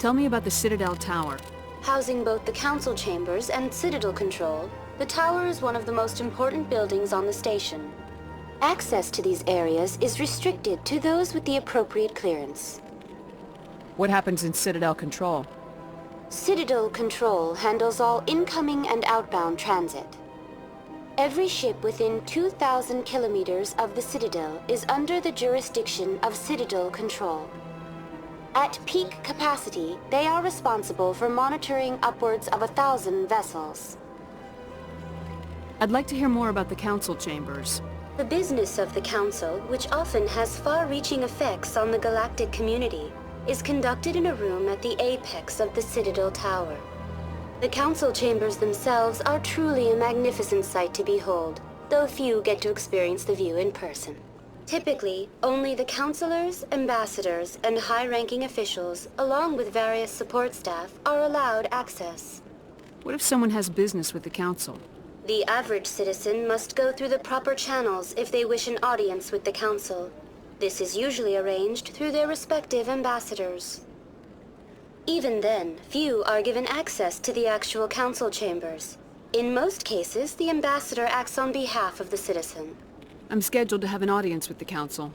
Tell me about the Citadel Tower. Housing both the council chambers and Citadel control, the tower is one of the most important buildings on the station. Access to these areas is restricted to those with the appropriate clearance. What happens in Citadel Control? Citadel Control handles all incoming and outbound transit. Every ship within 2,000 kilometers of the Citadel is under the jurisdiction of Citadel Control. At peak capacity, they are responsible for monitoring upwards of 1,000 vessels. I'd like to hear more about the council chambers. The business of the Council, which often has far-reaching effects on the galactic community, is conducted in a room at the apex of the Citadel Tower. The Council chambers themselves are truly a magnificent sight to behold, though few get to experience the view in person. Typically, only the councilors, ambassadors, and high-ranking officials, along with various support staff, are allowed access. What if someone has business with the council? The average citizen must go through the proper channels if they wish an audience with the council. This is usually arranged through their respective ambassadors. Even then, few are given access to the actual council chambers. In most cases, the ambassador acts on behalf of the citizen. I'm scheduled to have an audience with the council.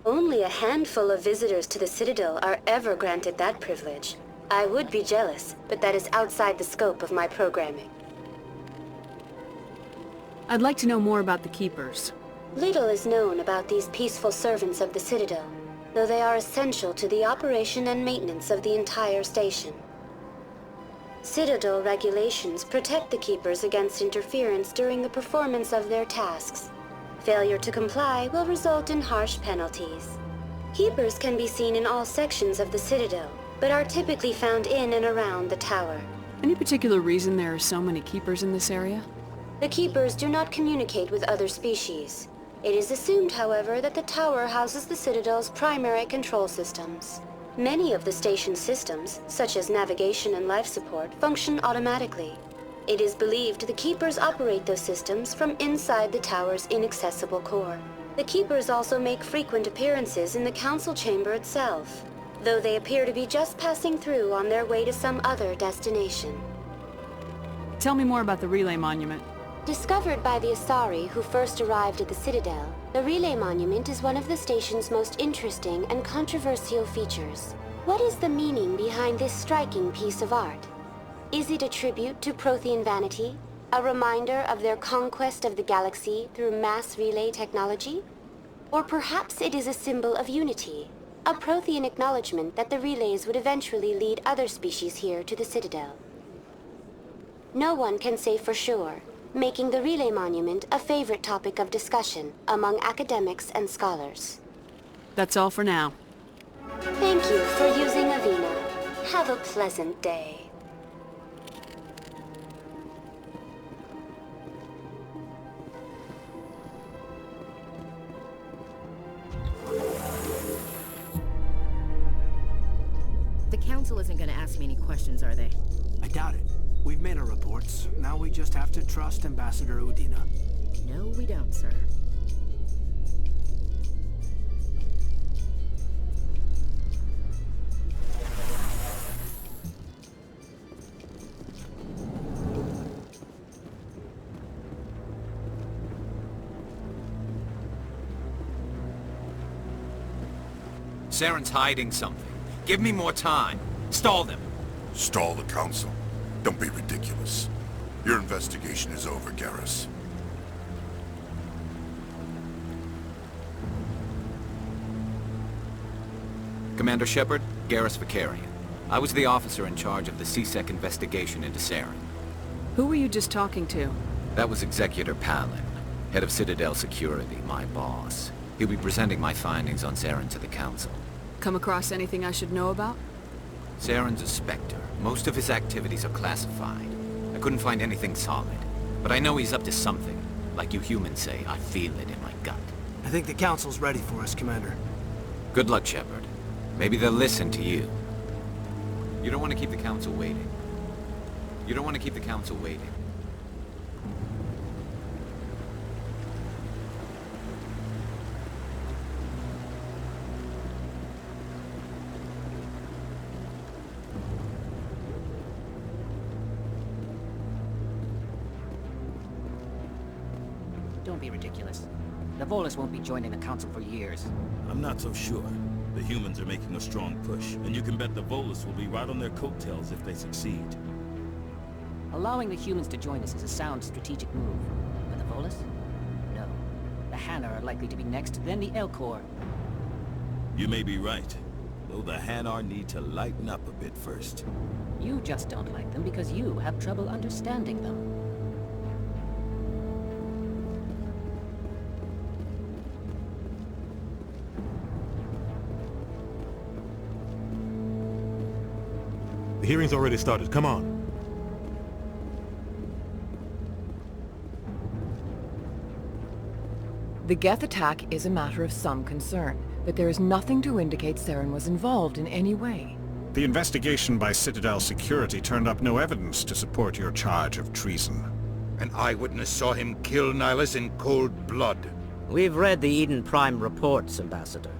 Only a handful of visitors to the Citadel are ever granted that privilege. I would be jealous, but that is outside the scope of my programming. I'd like to know more about the Keepers. Little is known about these peaceful servants of the Citadel, though they are essential to the operation and maintenance of the entire station. Citadel regulations protect the Keepers against interference during the performance of their tasks. Failure to comply will result in harsh penalties. Keepers can be seen in all sections of the Citadel, but are typically found in and around the tower. Any particular reason there are so many Keepers in this area? The Keepers do not communicate with other species. It is assumed, however, that the tower houses the Citadel's primary control systems. Many of the station's systems, such as navigation and life support, function automatically. It is believed the Keepers operate those systems from inside the tower's inaccessible core. The Keepers also make frequent appearances in the council chamber itself, though they appear to be just passing through on their way to some other destination. Tell me more about the Relay Monument. Discovered by the Asari who first arrived at the Citadel, the Relay Monument is one of the station's most interesting and controversial features. What is the meaning behind this striking piece of art? Is it a tribute to Prothean vanity? A reminder of their conquest of the galaxy through mass relay technology? Or perhaps it is a symbol of unity, a Prothean acknowledgement that the relays would eventually lead other species here to the Citadel. No one can say for sure, making the Relay Monument a favorite topic of discussion among academics and scholars. That's all for now. Thank you for using Avina. Have a pleasant day. The Council isn't gonna ask me any questions, are they? I doubt it. We've made our reports. Now we just have to trust Ambassador Udina. No, we don't, sir. Saren's hiding something. Give me more time. Stall them. Stall the Council? Don't be ridiculous. Your investigation is over, Garrus. Commander Shepard, Garrus Vakarian. I was the officer in charge of the C-Sec investigation into Saren. Who were you just talking to? That was Executor Palin, head of Citadel Security, my boss. He'll be presenting my findings on Saren to the Council. Come across anything I should know about? Saren's a Spectre. Most of his activities are classified. I couldn't find anything solid. But I know he's up to something. Like you humans say, I feel it in my gut. I think the Council's ready for us, Commander. Good luck, Shepard. Maybe they'll listen to you. You don't want to keep the Council waiting. You don't want to keep the Council waiting. don't be ridiculous. The Volus won't be joining the Council for years. I'm not so sure. The humans are making a strong push, and you can bet the Volus will be right on their coattails if they succeed. Allowing the humans to join us is a sound strategic move. But the Volus? No. The Hanar are likely to be next, then the Elcor. You may be right, though the Hanar need to lighten up a bit first. You just don't like them because you have trouble understanding them. The hearing's already started. Come on. The Geth attack is a matter of some concern, but there is nothing to indicate Saren was involved in any way. The investigation by Citadel Security turned up no evidence to support your charge of treason. An eyewitness saw him kill Nihilus in cold blood. We've read the Eden Prime reports, Ambassador.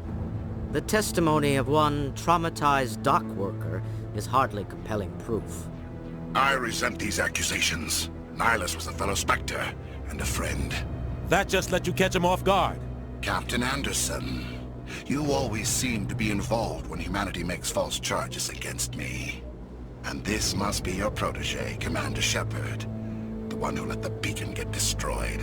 The testimony of one traumatized dock worker is hardly compelling proof. I resent these accusations. Nihilus was a fellow Spectre and a friend. That just let you catch him off guard. Captain Anderson, you always seem to be involved when humanity makes false charges against me. And this must be your protege, Commander Shepard, the one who let the beacon get destroyed.